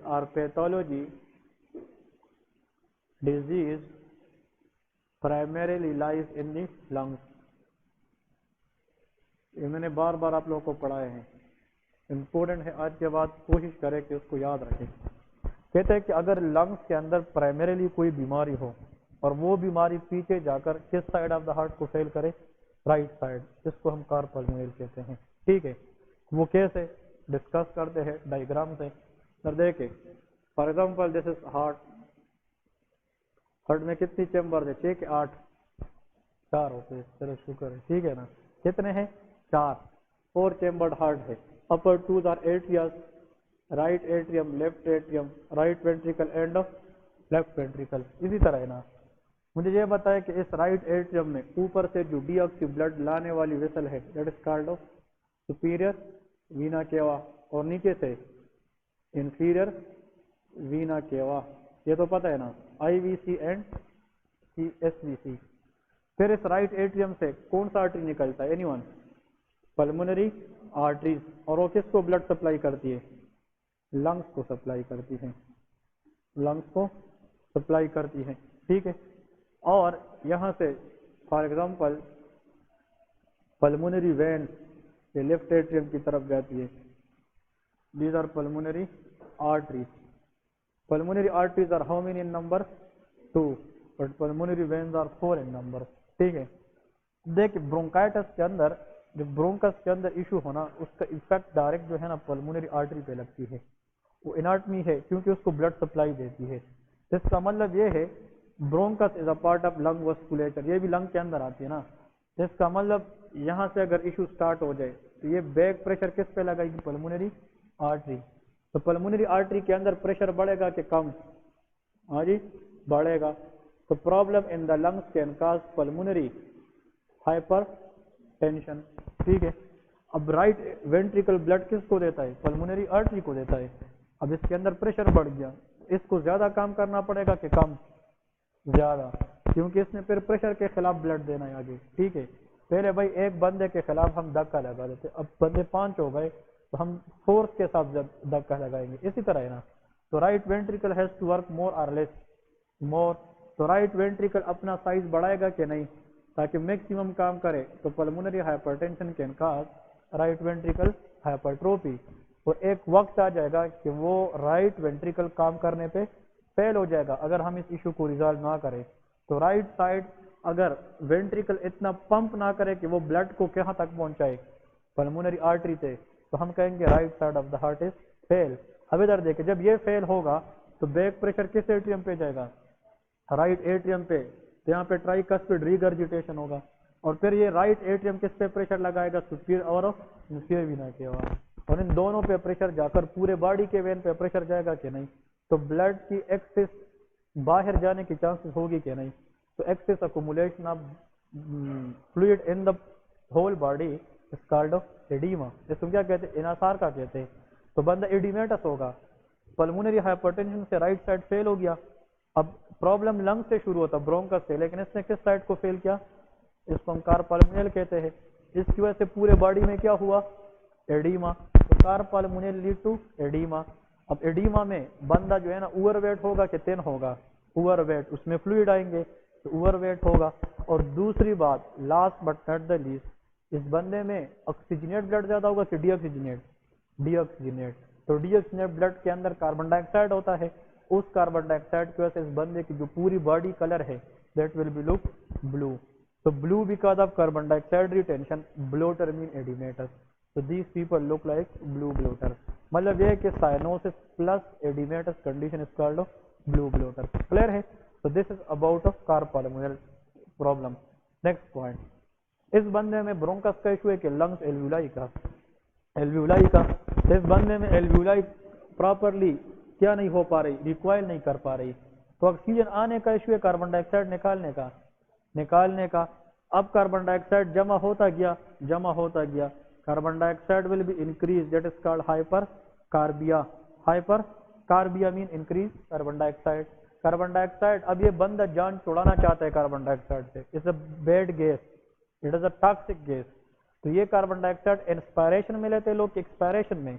or pathology disease primarily lies in the lungs. یہ میں نے بار بار آپ لوگوں کو پڑھائے ہیں، امپورٹنٹ ہے، آج کے بعد کوشش کریں کہ اس کو یاد رکھیں. کہتے ہیں کہ اگر لنگس کے اندر پرائمریلی کوئی بیماری ہو اور وہ بیماری پیچھے جا کر کس سائڈ آف دا ہارٹ کو فیل کرے، رائٹ سائڈ، اس کو ہم کارپلمونیل کہتے ہیں. ٹھیک ہے، وہ کیسے ڈسکس کرتے ہیں ڈائیگرام سے. سر دیکھیں، for example this is heart. Heart میں کتنی چیمبر ہے؟ 6 کہ 8؟ 4 ہوتے ہیں. چلو شکر ہے، ٹھیک ہے نا. کتنے ہیں؟ 4. 4 چیمبرڈ ہارٹ ہے. Upper 2 are atria, right atrium, left atrium, right ventricle and left ventricle. اسی طرح ہے نا. مجھے یہ بتایا کہ اس رائٹ ایٹریم میں اوپر سے جو ڈی آکسی بلڈ لانے والی ویسل ہے دیٹ از کالڈ سپیریئر وینا کیوا، اور نیچے سے انفیریئر وینا کیوا. یہ تو پتہ ہے نا، آئی وی سی اینڈ سی ایس وی سی. پھر اس رائٹ ایٹریم سے کون سا آرٹری نکلتا ہے؟ Any one? Pulmonary arteries. اور وہ کس کو بلڈ سپلائی کرتی ہے؟ لنگس کو سپلائی کرتی ہیں. لنگس کو سپلائی کرتی ہیں. ٹھیک ہے. اور یہاں سے فار ایگزامپل پلمونری وین یہ لیفٹ ایٹریم کی طرف جاتی ہے. These are pulmonary arteries. Pulmonary arteries are how many in number? 2. But pulmonary veins are 4 in number. ٹھیک ہے. دیکھ برونکائٹس کے اندر، جو برونکس کے اندر ایشو ہونا، اس کا افیکٹ ڈائریکٹ جو ہے نا پلمونری آرٹری پہ لگتی ہے. وہ اناٹمی ہے کیونکہ اس کو بلڈ سپلائی دیتی ہے. اس کا مطلب یہ ہے bronchus is a part of lung vasculature. یہ بھی لنگ کے اندر آتی ہے نا. اس کا مطلب یہاں سے اگر ایشو سٹارٹ ہو جائے تو یہ بیک پریشر کس پہ لگائے گی؟ Pulmonary artery. تو پلمونری آرٹری کے اندر پریشر بڑھے گا کہ کم؟ ہاں جی، بڑھے گا. تو problem in the lungs can cause pulmonary hyper tension. ٹھیک ہے. اب رائٹ وینٹریکل بلڈ کس کو دیتا ہے؟ پلمونری آرٹری کو دیتا ہے. اب اس کے اندر پریشر بڑھ گیا، اس کو زیادہ کام کرنا پڑے گا کہ کم؟ زیادہ، کیونکہ اس نے پھر پریشر کے خلاف بلڈ دینا ہے آگے. ٹھیک ہے. پہلے بھائی ایک بندے کے خلاف ہم دھکا لگا دیتے، اب بندے 5 ہو گئے تو ہم فورس کے ساتھ دھکا لگائیں گے. اسی طرح ہے نا. تو right ventricle has to work more اور لیس؟ مور. تو رائٹ وینٹریکل اپنا سائز بڑھائے گا کہ نہیں تاکہ میکسیمم کام کرے؟ تو pulmonary hypertension can cause right ventricle hypertrophy. اور ایک وقت آ جائے گا کہ وہ رائٹ وینٹریکل کام کرنے پہ فیل ہو جائے گا اگر ہم اس ایشو کو ریزالو نہ کریں. تو رائٹ سائڈ اگر وینٹریکل اتنا پمپ نہ کرے کہ وہ بلڈ کو کہاں تک پہنچائے؟ پلمونری آرٹری سے، تو ہم کہیں گے right side of the heart is fail. اب ادھر دیکھیں، جب یہ فیل ہوگا تو بیک پریشر کس ایٹریم پہ جائے گا؟ رائٹ ایٹریم پہ. تو یہاں پہ ٹرائی کسپڈ ریگرجیٹیشن ہوگا. اور پھر یہ رائٹ ایٹریم کس پہ پریشر لگائے گا؟ سپیریئر اور انفیریئر وینا کیوا. اور ان دونوں پہ پریشر جا کر پورے باڈی کے وین پہ پریشر جائے گا کہ نہیں؟ تو بلڈ کی ایکسس باہر جانے کی چانسز ہوگی کہ نہیں؟ تو excess accumulation of fluid in the whole body is called edema. اس کو کیا کہتے ہیں؟ انحصار کا کہتے ہیں. تو بندہ ایڈیمیٹس ہوگا. پلمونری ہائپرٹینشن سے رائٹ سائڈ فیل ہو گیا. اب پرابلم لنگ سے شروع ہوتا برونکس سے، لیکن اس نے کس سائڈ کو فیل کیا؟ اس کو ہم کارپلمونیل کہتے ہیں. اس کی وجہ سے پورے باڈی میں کیا ہوا؟ ایڈیما. تو کارپلمونیل لیڈ ٹو ایڈیما. اب ایڈیما میں بندہ جو ہے نا اوور ویٹ ہوگا کہ تhin ہوگا؟ Over weight. اس میں فلوئڈ آئیں گے تو اوور ویٹ ہوگا. اور دوسری بات last but not the least, اس بندے میں آکسیجنیٹ بلڈ زیادہ ہوگا کہ ڈی آکسیجنیٹ؟ Deoxygenated. تو ڈی آکسیجنیٹ بلڈ کے اندر کاربن ڈائی آکسائڈ ہوتا ہے. اس کاربن ڈائی آکسائڈ کی وجہ سے اس بندے کی جو پوری باڈی کلر ہے that will be look blue. تو blue because of carbon dioxide retention. Bloater مین ایڈیمیٹس. تو these people look like blue bloater. مطلب یہ ہے کہ cyanosis plus edematous condition is called blue bloater. Clear ہے؟ تو this is about of cor pulmonale problem. Next point, اس بندے میں برونکس کا ایشو ہے کہ لنگس ایلویولائی کا. ایلویولائی کا اس بندے میں ایلویولائی پراپرلی کیا نہیں ہو پا رہی؟ ریکوائل نہیں کر پا رہی. تو آکسیجن آنے کا ایشو ہے، کاربن ڈائی آکسائڈ نکالنے کا. اب کاربن ڈائی آکسائڈ جمع ہوتا گیا. Carbon dioxide will be increase that is called hypercarbia. Hypercarbia مین increase carbon dioxide. Carbon dioxide, اب یہ بندہ جان چھڑانا چاہتا ہے کاربن ڈائی آکسائڈ سے. It's a bad gas, it is a toxic gas. تو یہ کاربن ڈائی آکسائڈ انسپائریشن میں لیتے لوگ، ایکسپائریشن میں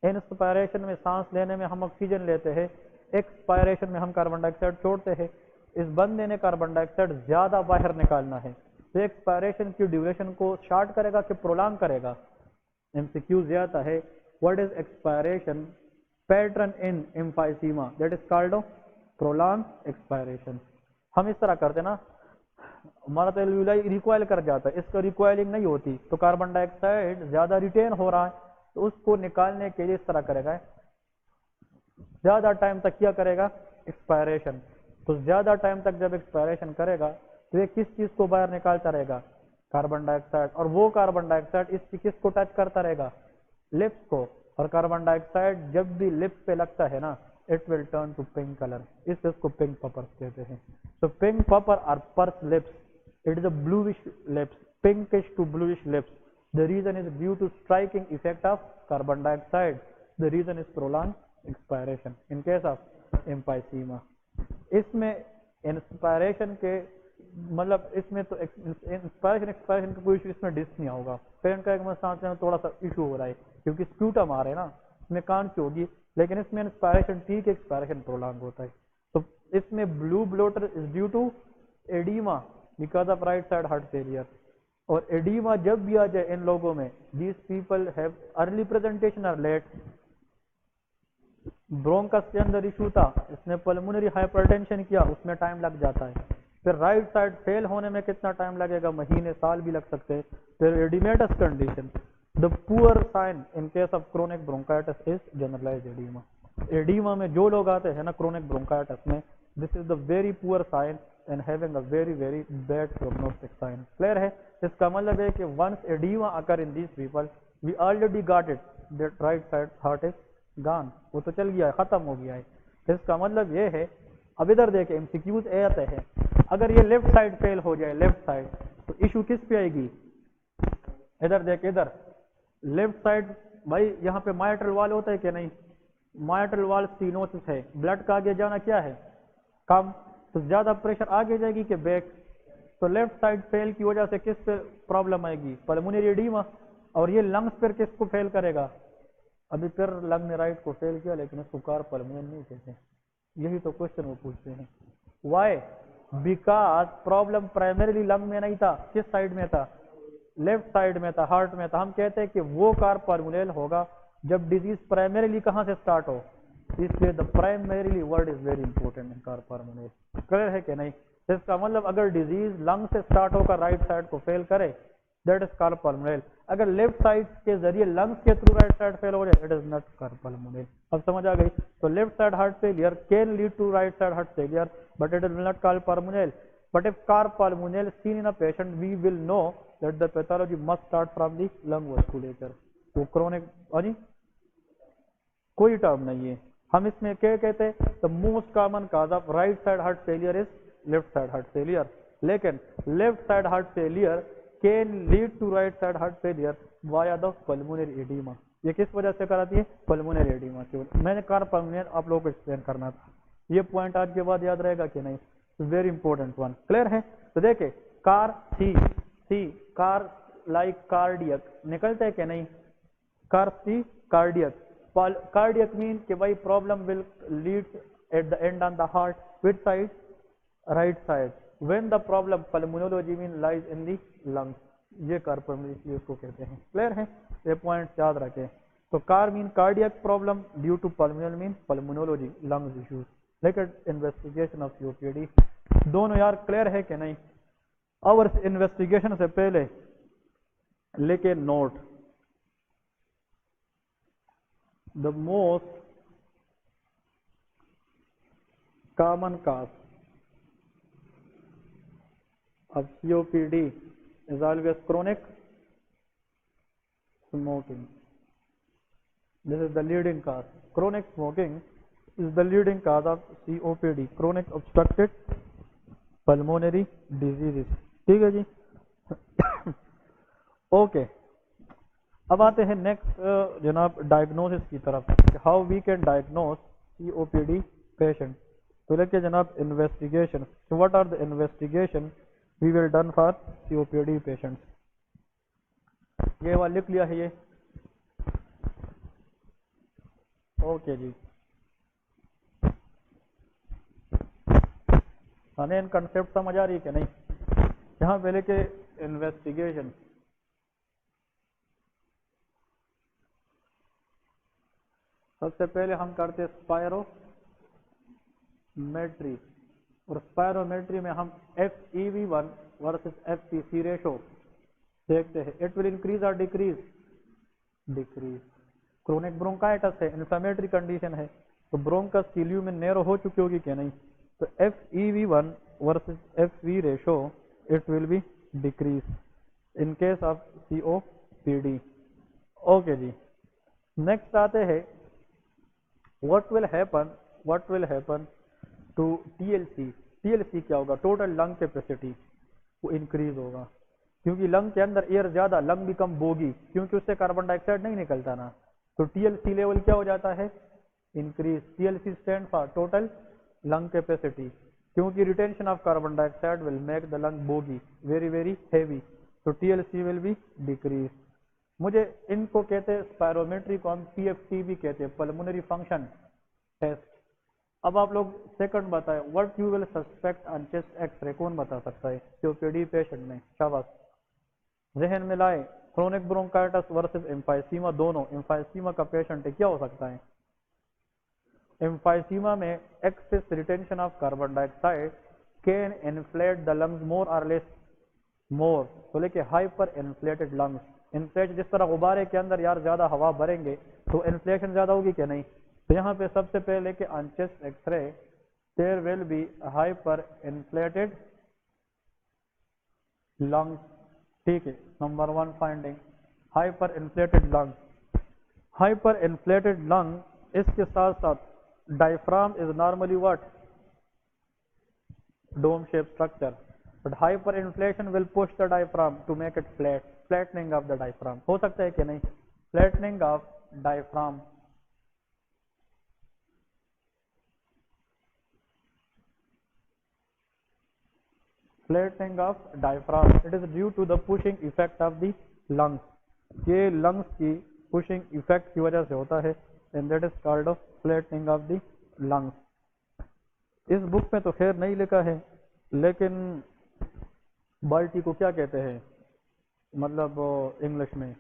इंस्पायरेशन में सांस लेने में हम ऑक्सीजन लेते हैं, एक्सपायरेशन में हम कार्बन डाइऑक्साइड छोड़ते हैं। इस बंदे ने कार्बन डाइऑक्साइड ज़्यादा बाहर निकालना है, तो एक्सपायरेशन की ड्यूरेशन को शार्ट करेगा कि प्रोलॉन्ग करेगा? एमसीक्यू आता है, what is expiration pattern in emphysema, that is called prolong expiration. हम इस तरह करते ना, हमारा तो एल्यूलाई रिकॉइल कर जाता है, इसका रिकॉइलिंग नहीं होती, तो कार्बन डाइऑक्साइड ज़्यादा रिटेन हो रहा है, तो उसको निकालने के लिए इस तरह करेगा, ज़्यादा टाइम तक क्या करेगा? एक्सपायरेशन। तो ज़्यादा टाइम तक जब एक्सपायरेशन करेगा तो ये किस चीज़ को बाहर निकालता रहेगा? Carbon dioxide. और वो कार्बन डाइऑक्साइड इस किस को टच करता रहेगा? लिप्स को। और कार्बन डाइऑक्साइड जब भी लिप्स पे लगता है ना, it will turn to pink colour, इसको पिंक पपर कहते हैं। So pink puffer are purse lips, it is a bluish lips, pinkish to bluish lips. The reason is due to striking effect of carbon dioxide. The reason is prolonged expiration in case of emphysema. इसमें inspiration के मतलब इसमें तो inspiration expiration का कोई issue इसमें disc नहीं होगा। पेरेंट का एक सांस में थोड़ा सा इशू हो रहा है क्योंकि स्प्यूटम आ रहे हैं ना, इसमें कांच होगी, लेकिन इसमें इंस्पायरेशन ठीक है, एक्सपायरेशन प्रोलॉन्ग होता है। तो इसमें blue bloater is due to edema because of right side heart failure। और एडीमा जब भी आ जाए इन लोगों में, these people have early presentation or late। Bronchus के अंदर इशू था, इसने पल्मोनरी हाइपरटेंशन किया, उसमें टाइम लग जाता है। फिर राइट साइड फेल होने में कितना टाइम लगेगा? महीने साल भी लग सकते हैं। फिर edematous condition, the poor sign in case of chronic bronchitis is generalized edema. Edema में जो लोग आते हैं ना क्रोनिक ब्रोंकाइटिस में, this is the very poor sign and having a very bad prognostic sign। Clear है? इसका मतलब है कि once edema occur in these people, we already got it that right side heart is gone, वो तो चल गया है, खत्म हो गया है। इसका मतलब ये है, अब इधर देखें एमसीक्यूज ए आते हैं, अगर ये लेफ्ट साइड फेल हो जाए, लेफ्ट साइड, तो इशू किस पे आएगी? इधर देख, इधर लेफ्ट साइड, भाई यहाँ पे माइट्रल वाल होता है कि नहीं? माइट्रल वाल स्टीनोसिस है, ब्लड का आगे जाना क्या है? कम, तो ज्यादा प्रेशर आगे जाएगी कि बैक? तो लेफ्ट साइड फेल की वजह से किस पे प्रॉब्लम आएगी? Pulmonary edema. और ये लंग्स पर किसको फेल करेगा? अभी फिर लंग ने राइट को फेल किया, लेकिन उसको कार्पल्मोनियल नहीं कहते। यही तो क्वेश्चन वो पूछते हैं। Why? Because problem primarily lung में नहीं था, किस साइड में था? लेफ्ट साइड में था, हार्ट में था। हम कहते हैं कि वो कार्पल्मोनियल होगा जब डिजीज प्राइमरीली कहाँ से स्टार्ट हो, इसलिए the primarily word is very important in cor pulmonale. Clear है कि नहीं? इसका मतलब अगर डिजीज लंग से स्टार्ट होकर राइट साइड को फेल करे, दैट इज कार्पल्मोनियल। अगर लेफ्ट साइड के जरिए लंग्स के थ्रू राइट साइड फेल हो जाए, इट इज नॉट कार्पल्मोनियल। अब समझ आ गई? तो left side heart failure can lead to right side heart failure, but it is not cor pulmonale. But if carpulmonale seen in a patient, we will know that the pathology must start from the lung vasculature। तो chronic कोई term नहीं है। हम इसमें क्या कहते हैं? The most common cause of right side heart failure is left side heart failure. लेकिन left side heart failure can lead to right side heart failure via the pulmonary edema. ये किस वजह से कराती है? पल्मोनरी एडीमा की वजह। मैंने कार्पल्मोनियल आप लोगों को एक्सप्लेन करना था, ये पॉइंट आज के बाद याद रहेगा कि नहीं? Very important one. क्लियर है? तो देखे कार सी कार लाइक कार्डियक निकलते है कि नहीं? कार सी कार्डियक। Cardiac mean कि भाई problem will lead at the end on the heart, which side? Right side। When the problem pulmonology mean lies in the lungs, ये कार्पल्मोनरी उसको कहते हैं। क्लियर है? ये पॉइंट याद रखें। तो cor mean cardiac problem, due to pulmonale mean pulmonology lungs issues. लेकिन इन्वेस्टिगेशन ऑफ सीओपीडी दोनों यार क्लियर है कि नहीं? और इन्वेस्टिगेशन से पहले लेके note, the most common cause of COPD is always chronic smoking। This is the leading cause। Chronic smoking is the leading cause of COPD, chronic obstructive pulmonary diseases। ठीक है जी? ओके अब आते हैं नेक्स्ट जनाब डायग्नोसिस की तरफ, how we can diagnose COPD patient. तो लेके जनाब investigation, what are the investigation we will done for COPD patients. ये वाला लिख लिया है ये। ओके जी, हमें इन कंसेप्ट समझ आ रही है कि नहीं? यहाँ पहले के इन्वेस्टिगेशन, सबसे पहले हम करते स्पायरोमेट्री, और स्पायरोमेट्री में हम FeV1 वर्सेस FCC रेशो देखते हैं। इट विल इंक्रीज और डिक्रीज, डिक्रीज। क्रोनिक ब्रोंकाइटिस है, इन्फ्लेमेटरी कंडीशन है, तो ब्रोंकस की ल्यूमेन नैरो हो चुकी होगी क्या? नहीं। तो FeV1 versus FV ratio it will be decrease in case of COPD। Okay जी, नेक्स्ट आते हैं what will happen to TLC। TLC क्या होगा? टोटल लंग कैपेसिटी वो इंक्रीज होगा, क्योंकि लंग के अंदर एयर ज्यादा, लंग बिकम बोगी, क्योंकि उससे कार्बन डाइऑक्साइड नहीं निकलता ना, तो TLC लेवल क्या हो जाता है? Increase. TLC stand for total lung capacity, क्योंकि retention of carbon dioxide will make the lung boggy very very heavy, तो TLC विल बी डिक्रीज। मुझे इनको कहते हैं स्पायरोमेट्री को हम PFT भी कहते हैं, पल्मोनरी फंक्शन टेस्ट। अब आप लोग सेकंड बताएं, what you will suspect on chest x-ray, कौन बता सकता है COPD पेशेंट में? शाबाश, जहन में लाए। क्रोनिक ब्रोंकाइटिस वर्सेस एम्फाइसीमा, दोनों एम्फाइसीमा का पेशेंट है, क्या हो सकता है? एम्फाइसीमा में excess retention of carbon dioxide can inflate the lungs more और लेस, मोर तो लेके हाइपर इन्फ्लेटेड लंग्स। इन्फ्लेट जिस तरह गुब्बारे के अंदर यार ज्यादा हवा भरेंगे तो इन्फ्लेशन ज्यादा होगी क्या? नहीं। तो यहाँ पे सबसे पहले के on chest x-ray there will be hyper inflated lungs, ठीक है, number 1 finding hyper inflated lung. Hyper inflated lung, इसके साथ साथ diaphragm is normally what? Dome shape structure, but hyperinflation will push the diaphragm to make it flat, flattening of the diaphragm। हो सकता है कि नहीं? flattening of diaphragm, flattening of diaphragm, it is due to the pushing effect of the lungs। ये lungs की pushing effect की वजह से होता है, and that is called of flattening of the lungs। इस बुक में तो खैर नहीं लिखा है, लेकिन बाल्टी को क्या कहते हैं, मतलब इंग्लिश में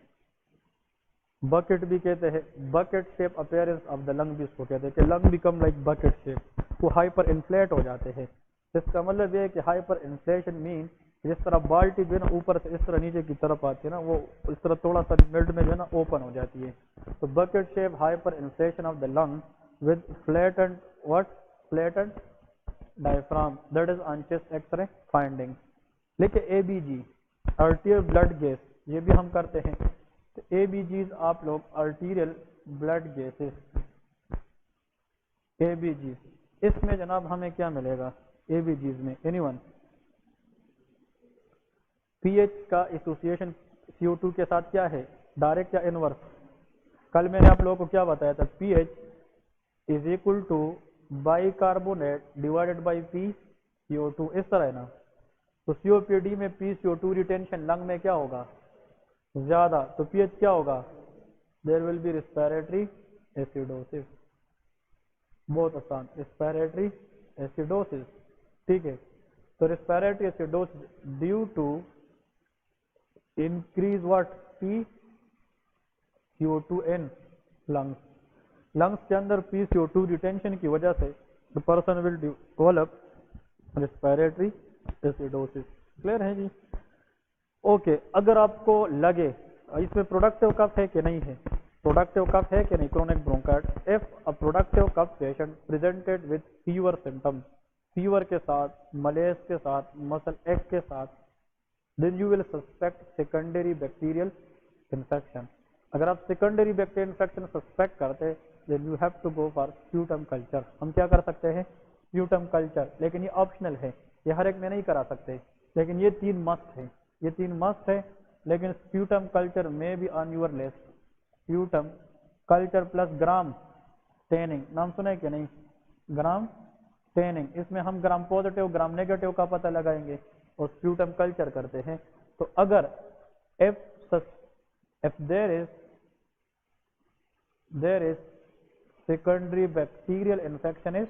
बकेट भी कहते हैं। Bucket shape appearance of the lung भी इसको कहते हैं कि lung become like bucket shape, वो हाइपर इन्फ्लेट हो जाते हैं। इसका मतलब ये है कि हाइपर इन्फ्लेशन मीन जिस तरह बाल्टी जो है ना ऊपर से इस तरह नीचे की तरफ आती है ना, वो इस तरह थोड़ा सा मिड में जो है ना ओपन हो जाती है। तो bucket shape hyper inflation of the lung with flattened what? Flattened diaphragm, that is on chest x-ray finding. लेकिन ABG आर्टियल ब्लड गैस, ये भी हम करते हैं। तो ABGs आप लोग आर्टीरियल ब्लड गैसेस, ABGs, इसमें जनाब हमें क्या मिलेगा ABGs में? एनीवन? pH का एसोसिएशन CO2 के साथ क्या है, डायरेक्ट या इनवर्स? कल मैंने आप लोगों को क्या बताया था? pH is equal to bicarbonate divided by PCO2, इस तरह है ना। तो COPD में PCO2 रिटेंशन लंग में क्या होगा? ज्यादा, तो pH क्या होगा? There will be respiratory acidosis. बहुत आसान, रेस्पिरेटरी एसिडोसिस, ठीक है। तो respiratory acidosis due to increase what? PCO2 in lungs. Lungs के अंदर PCO2 रिटेंशन की वजह से the person will develop respiratory acidosis. Clear है जी? ओके, अगर आपको लगे इसमें प्रोडक्टिव कफ है कि नहीं है, प्रोडक्टिव कफ है कि नहीं, chronic bronchitis, if a productive cough patient presented with fever symptoms, fever के साथ, मलेज के साथ, मसल एक के साथ, then you will suspect secondary bacterial infection. अगर आप सेकेंडरी बैक्टीरियल इन्फेक्शन सस्पेक्ट करते then you have to go for sputum culture. हम क्या कर सकते हैं? स्प्यूटम कल्चर, लेकिन ये ऑप्शनल है, ये हर एक में नहीं करा सकते, लेकिन ये 3 मस्ट है, ये 3 मस्ट है। लेकिन स्प्यूटम कल्चर में भी on your list, sputum culture plus gram staining, नाम सुना है कि नहीं? ग्राम स्टेनिंग, इसमें हम ग्राम पॉजिटिव ग्राम नेगेटिव का पता लगाएंगे और स्प्यूटम कल्चर करते हैं। तो अगर if there is secondary bacterial infection is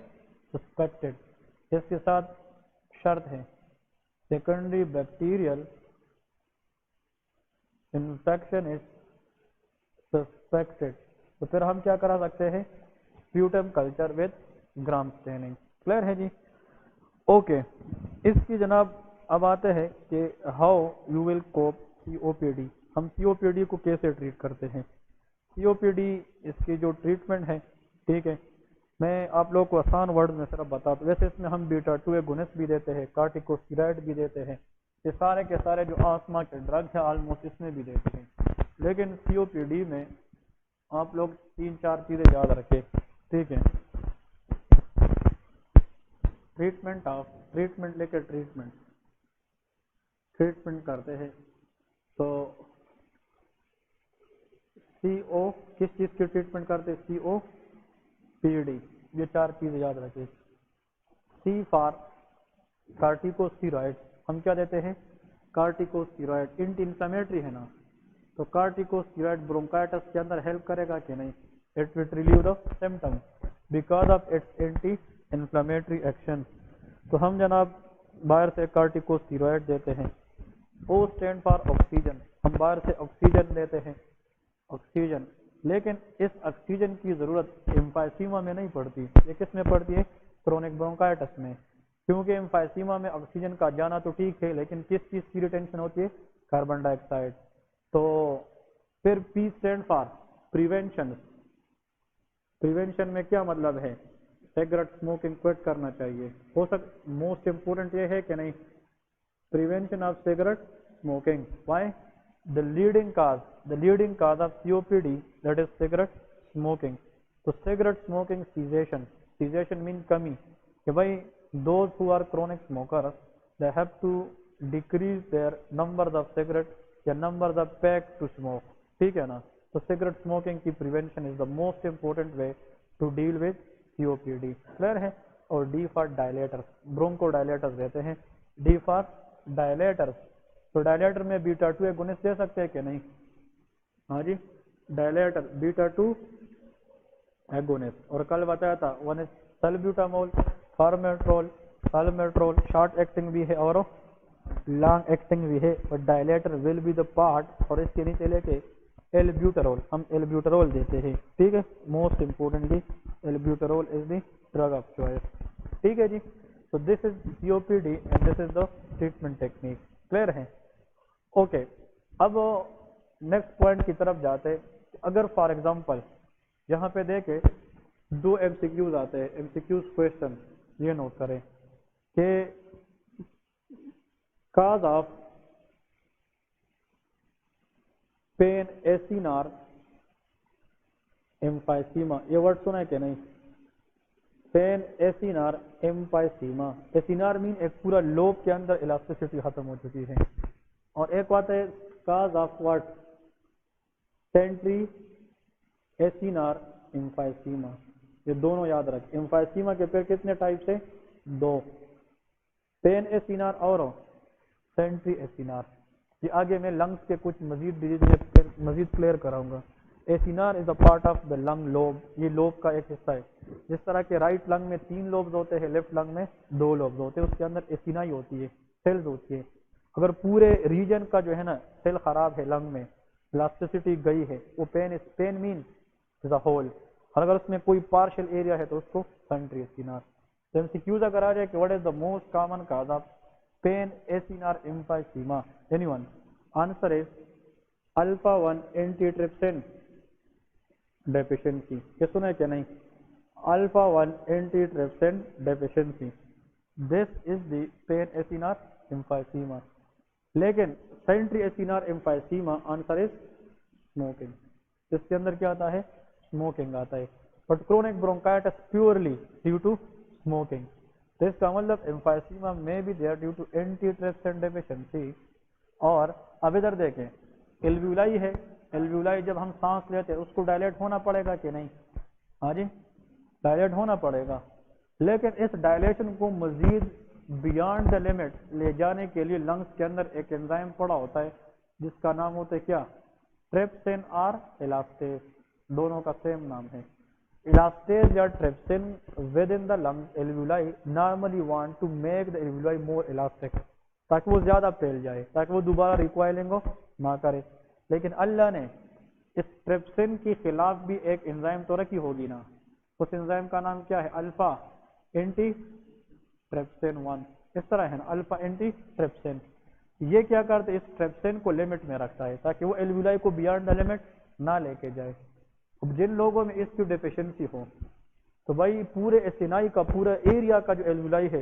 suspected, इसके साथ शर्त है secondary bacterial infection is suspected, तो फिर हम क्या करा सकते हैं, sputum culture with gram staining. Clear है जी? ओके, इसकी जनाब अब आते हैं कि how you will cope COPD। हम COPD को कैसे ट्रीट करते हैं? COPD इसकी जो ट्रीटमेंट है, ठीक है, मैं आप लोगों को आसान वर्ड में सिर्फ बता दूं। वैसे इसमें हम बीटा-2 एगोनिस्ट भी देते हैं, कार्टिकोस्टेरॉइड भी देते हैं, ये सारे के सारे जो आस्मा के ड्रग है ऑलमोस्ट इसमें भी देते हैं। लेकिन COPD में आप लोग 3-4 चीज़ें याद रखें, ठीक है। ट्रीटमेंट लेकर ट्रीटमेंट करते हैं तो CO किस चीज़ की ट्रीटमेंट करते हैं? COPD, ये 4 चीज़ें याद रखें। C फॉर कार्टिकोस्टेरॉइड, हम क्या देते हैं? कार्टिकोस्टेरॉइड। एंटी इन्फ्लेमेटरी है ना, तो कार्टिकोस्टेरॉइड ब्रोंकाइटिस के अंदर हेल्प करेगा कि नहीं? It will relieve the symptom because of its anti inflammatory action. तो हम जनाब बाहर से कार्टिकोस्टेरॉइड देते हैं। O स्टैंड फॉर ऑक्सीजन, हम बाहर से ऑक्सीजन देते हैं, ऑक्सीजन। लेकिन इस ऑक्सीजन की ज़रूरत एम्फाइसीमा में नहीं पड़ती, ये किस में पड़ती है? क्रोनिक ब्रोंकाइटिस में, क्योंकि एम्फाइसीमा में ऑक्सीजन का जाना तो ठीक है, लेकिन किस चीज़ की रिटेंशन होती है? Carbon dioxide. तो फिर P stand for prevention. Prevention में क्या मतलब है? सिगरेट स्मोकिंग क्विट करना चाहिए। हो मोस्ट इम्पोर्टेंट ये है कि नहीं? Prevention of cigarette smoking. Why? The leading cause of COPD that is cigarette smoking. तो सिगरेट स्मोकिंग सीजेशन मीन कमी, कि भाई those who are chronic smoker they have to decrease their numbers of cigarette या numbers of pack to smoke, ठीक है ना। तो cigarette smoking की prevention is the most important way to deal with COPD। Clear है? और D for dilators, Bronco dilators देते हैं। D फॉर डायलेटर्स, तो डायलेटर में बीटा-2 एगोनिस्ट दे सकते हैं कि नहीं? हाँ जी, डायलेटर बीटा-2 एगोनिस्ट। और कल बताया था वन इज सल्ब्यूटामोल, फार्मेट्रोल, शॉर्ट एक्टिंग भी है और लॉन्ग एक्टिंग भी है, और dilator will be the part. और इसके नीचे लेके एल्ब्यूटेरोल, हम एल्ब्यूटेरोल देते हैं, ठीक है। Most importantly albuterol is the drug of choice, ठीक है जी। तो this is COPD and this is the treatment technique. Clear है? ओके, अब नेक्स्ट पॉइंट की तरफ जाते हैं। अगर फॉर एग्जांपल यहाँ पे देखे 2 MCQs आते हैं, MCQs क्वेश्चन, ये नोट करें कि cause of pen acinar emphysema, ये वर्ड सुना है कि नहीं? Pan acinar emphysema, acinar mean एक पूरा लोब के अंदर इलास्टिसिटी खत्म हो चुकी है। और एक बात है cause of what? Centriacinar emphysema, ये दोनों याद रख। एम्फाइसीमा के पेड़ कितने टाइप से? 2, पेन एसिनार और सेंट्री एसिनार। ये आगे मैं लंग्स के कुछ मजीद डिजीज मजीद क्लियर कराऊंगा। Acinar is a part of the lung lobe, ये लोब का एक हिस्सा है। जिस तरह के राइट लंग में 3 लोब्स होते हैं, लेफ्ट लंग में 2 लोब्स होते हैं, उसके अंदर एसिनाई होती है, सेल्स होती है। अगर पूरे रीजन का जो है ना सेल खराब है, लंग में इलास्टिसिटी गई है, वो pan mean is a hole. और अगर उसमें कोई पार्शियल एरिया है तो उसको सेंट्री एसिनार। तो MCQs अगर आ जाए कि what is the most common cause of pen acinar emphysema, anyone? Answer is alpha one antitrypsin deficiency. ये सुना है क्या नहीं? Alpha one antitrypsin deficiency, this is the pen acinar emphysema. लेकिन centriacinar emphysema answer is smoking. इसके अंदर क्या आता है? स्मोकिंग आता है। But chronic bronchitis purely due to smoking. तो इसका मतलब एम्फाइसीमा में भी there due to antitrypsin deficiency. और अब इधर देखें, एल्व्यूलाई है, एल्व्यूलाई जब हम सांस लेते हैं उसको डायलेट होना पड़ेगा कि नहीं? हाँ जी, डायलेट होना पड़ेगा। लेकिन इस डायलेशन को मजीद बियॉन्ड द लिमिट ले जाने के लिए लंग्स के अंदर एक एंजाइम पड़ा होता है जिसका नाम होता है क्या? ट्रिप्सिन और इलास्टेस, दोनों का सेम नाम है। elastase या trypsin within the lung alveoli normally want to make the alveoli more elastic, ताकि वो ज़्यादा फैल जाए, ताकि वो दोबारा रिकॉइलिंग को ना करे। लेकिन अल्लाह ने इस ट्रिप्सिन के खिलाफ भी एक एंजाइम तो रखी होगी ना, उस एंजाइम का नाम क्या है? Alpha anti trypsin 1। इस तरह है ना, अल्फा एंटी ट्रिप्सिन। ये क्या करते हैं? इस ट्रिप्सिन को लिमिट में रखता है ताकि वो एल्वुलाई को बियॉन्ड द लिमिट ना लेके जाए। अब जिन लोगों में इसकी डिफिशियंसी हो तो भाई पूरे एसिनाई का पूरा एरिया का जो एल्वुलाई है,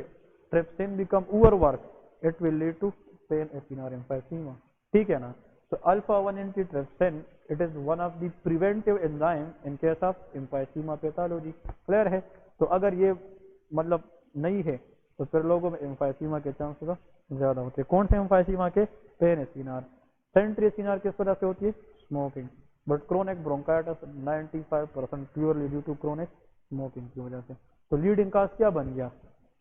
trypsin become overwork, it will lead to panacinar emphysema. ठीक है ना? तो alpha 1 antitrypsin it is one of the preventive enzyme in case of emphysema pathology. Clear है? तो अगर ये मतलब नहीं है तो फिर लोगों में एम्फाइसीमा के चांसेस ज्यादा होते हैं। कौन से एम्फाइसीमा के? Pen acinar. सेंट्री एसिनार किस वजह से होती है? Smoking. But chronic bronchitis 95% purely due to chronic smoking की वजह से। तो लीडिंग काज क्या बन गया?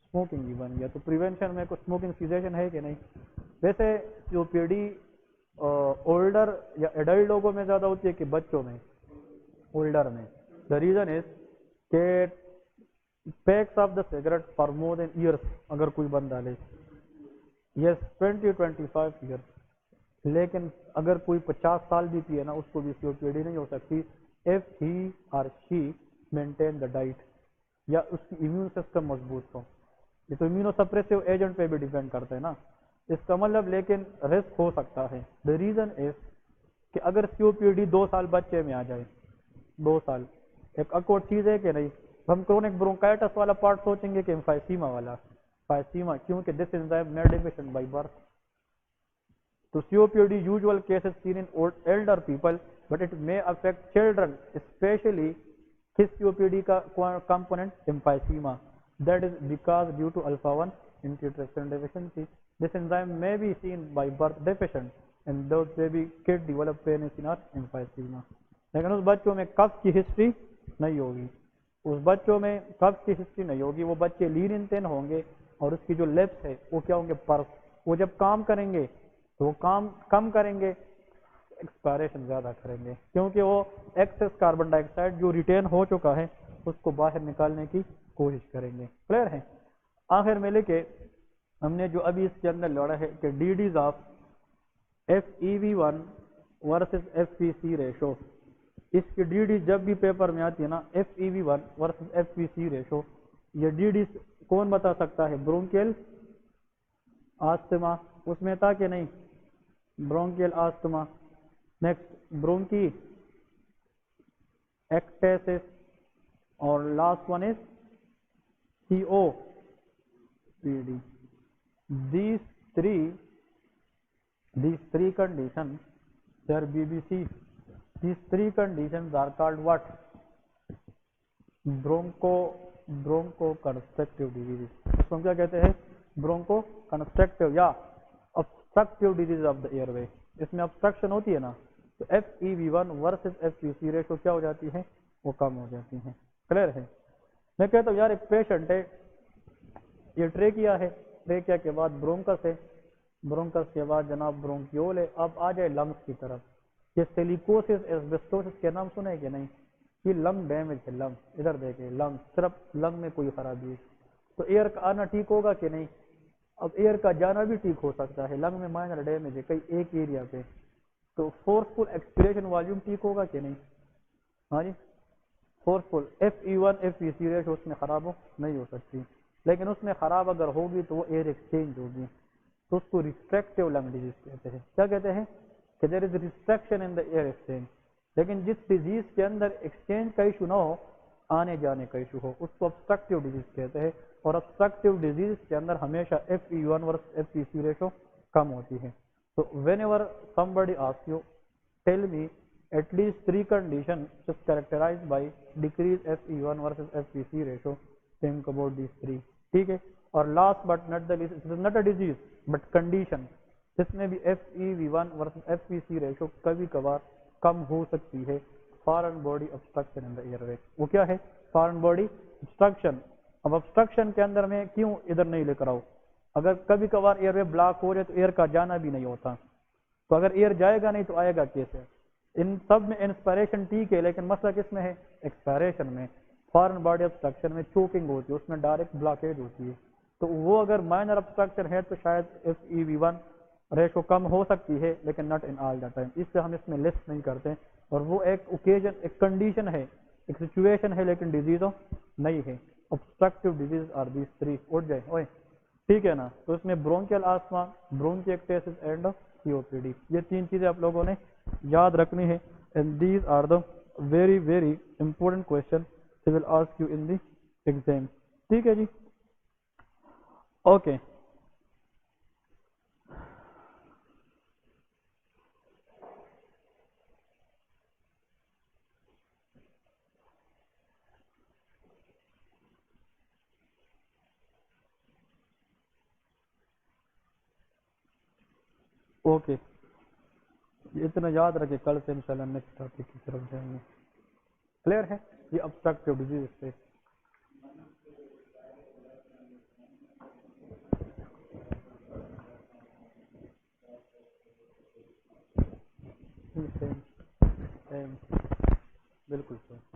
स्मोकिंग ही बन गया। तो प्रिवेंशन में कुछ स्मोकिंग सीजेशन है कि नहीं? वैसे सीओपीडी ओल्डर या एडल्ट लोगों में ज्यादा होती है कि बच्चों में? ओल्डर में। द रीजन इज के PACS of the cigarette for more than years अगर कोई बंदा ले, यस 20-25 ईयर्स, लेकिन अगर कोई 50 साल भी पिए ना उसको भी सीओपीडी नहीं हो सकती इफ ही और शी मेंटेन द डाइट या उसकी इम्यून सिस्टम मजबूत हो। ये तो इम्यूनोसप्रेसिव एजेंट पे भी डिपेंड करता है ना, इसका मतलब। लेकिन रिस्क हो सकता है। द रीजन इज कि अगर सीओपीडी 2 साल बच्चे में आ जाए, 2 साल, एक अकॉर्ड चीज है कि नहीं? हम क्रोनिक ब्रोंकाइटिस वाला पार्ट सोचेंगे कि एम्फाइसीमा वाला? एम्फाइसीमा, क्योंकि this enzyme made deficient by birth. तो COPD usual cases seen in elder people, but it may affect children, especially his COPD का component emphysema. That is because due to alpha 1 antitrypsin deficiency, this enzyme may be seen by birth deficient, and those baby kids develop pain in or emphysema. लेकिन उस बच्चों में कफ की history नहीं होगी, उस बच्चों में कफ की हिस्ट्री नहीं होगी। वो बच्चे लीन इन टेन होंगे और उसकी जो लिप्स है वो क्या होंगे? पर्स। वो जब काम करेंगे तो वो काम कम करेंगे, एक्सपायरेशन ज़्यादा करेंगे, क्योंकि वो एक्सेस कार्बन डाइऑक्साइड जो रिटेन हो चुका है उसको बाहर निकालने की कोशिश करेंगे। क्लियर है? आखिर में लेके हमने जो अभी इसके अंदर लड़ा है कि DDs of FEV1 versus FVC ratio, इसकी डीडी जब भी पेपर में आती है ना, FEV1 वर्सेस FVC रेशो, ये डीडी कौन बता सकता है? ब्रोंकियल आस्थमा उसमें था कि नहीं? Bronchial asthma. नेक्स्ट ब्रोंकी एक्टेसिस, और last one is COPD। these three conditions, they are BBC. These three conditions are called what? Bronchoconstrictive diseases। इसको हम क्या कहते हैं? ब्रोंकोकंस्ट्रक्टिव या obstructive disease of the airway. इसमें ऑब्स्ट्रक्शन होती है ना, तो FEV1 वर्सेस FVC रेशो क्या हो जाती है? वो कम हो जाती है। क्लियर है? मैं कहता हूँ यार एक पेशेंट है, ये ट्रेकिया है, ट्रेकिया के बाद ब्रोंकस है, ब्रोंकस के बाद जनाब ब्रोंकियोल है। अब आ जाए लंग्स की तरफ, ये सिलिकोसिस एस्बेस्टोसिस के नाम सुने कि नहीं? ये लंग डैमेज है। लंग इधर देखे, लंग सिर्फ लंग में कोई खराबी है तो एयर का आना ठीक होगा कि नहीं? अब एयर का जाना भी ठीक हो सकता है, लंग में माइनर डैमेज है कई एक एरिया पे, तो फोर्सफुल एक्सपिरेशन वॉल्यूम ठीक होगा कि नहीं? हाँ जी, फोर्सफुल। FE1 FVC रेशो उसमें खराब नहीं हो सकती, लेकिन उसमें खराब अगर होगी तो वो एयर एक्सचेंज होगी, तो उसको रिस्ट्रिक्टिव लंग डिजीज कहते हैं। क्या कहते हैं? कि there is restriction in the air exchange. लेकिन जिस डिजीज के अंदर एक्सचेंज का इशू ना हो, आने जाने का इशू हो, उसको ऑब्स्ट्रक्टिव डिजीज कहते हैं। और ऑब्स्ट्रक्टिव डिजीज के अंदर हमेशा FE1 वर्सेस FVC रेशो कम होती है। तो whenever somebody asks you, tell me at least 3 conditions just characterized by decreased FE1 versus FVC ratio, think about these 3। ठीक है? और last but not the least, it is not a disease but condition, जिसमें भी FEV1 versus FVC ratio कभी कभार कम हो सकती है। Foreign body obstruction in the airway, वो क्या है? Foreign body obstruction. अब ऑब्स्ट्रक्शन के अंदर में क्यों इधर नहीं लेकर आओ? अगर कभी कभार एयरवे ब्लॉक हो जाए तो एयर का जाना भी नहीं होता, तो अगर एयर जाएगा नहीं तो आएगा कैसे? इन सब में इंस्पायरेशन ठीक है, लेकिन मसला किस में है? एक्सपायरेशन में। फॉरेन बॉडी ऑब्स्ट्रक्शन में चोकिंग होती है, उसमें डायरेक्ट ब्लॉकेज होती है, तो वो अगर माइनर ऑब्स्ट्रक्शन है तो शायद FeV1 रेशो कम हो सकती है, लेकिन not in all the time, इससे हम इसमें लिस्ट नहीं करते। और वो एक ओकेजन, एक कंडीशन है, एक सिचुएशन है, लेकिन डिजीज़ नहीं है। Obstructive disease are these three. उठ जाए ओए, ठीक है ना। तो इसमें bronchial asthma, bronchiectasis and COPD, ये तीन चीज़ें आप लोगों ने याद रखनी है। And these are the very very important question they will ask you in the exam. ठीक है जी, ओके। ओके, ये इतना याद रखे, कल से इंशाल्लाह नेक्स्ट टॉपिक की तरफ जाएंगे। क्लियर है ये ऑब्स्ट्रक्टिव डिजीज पे। सेम सेम, बिल्कुल सही।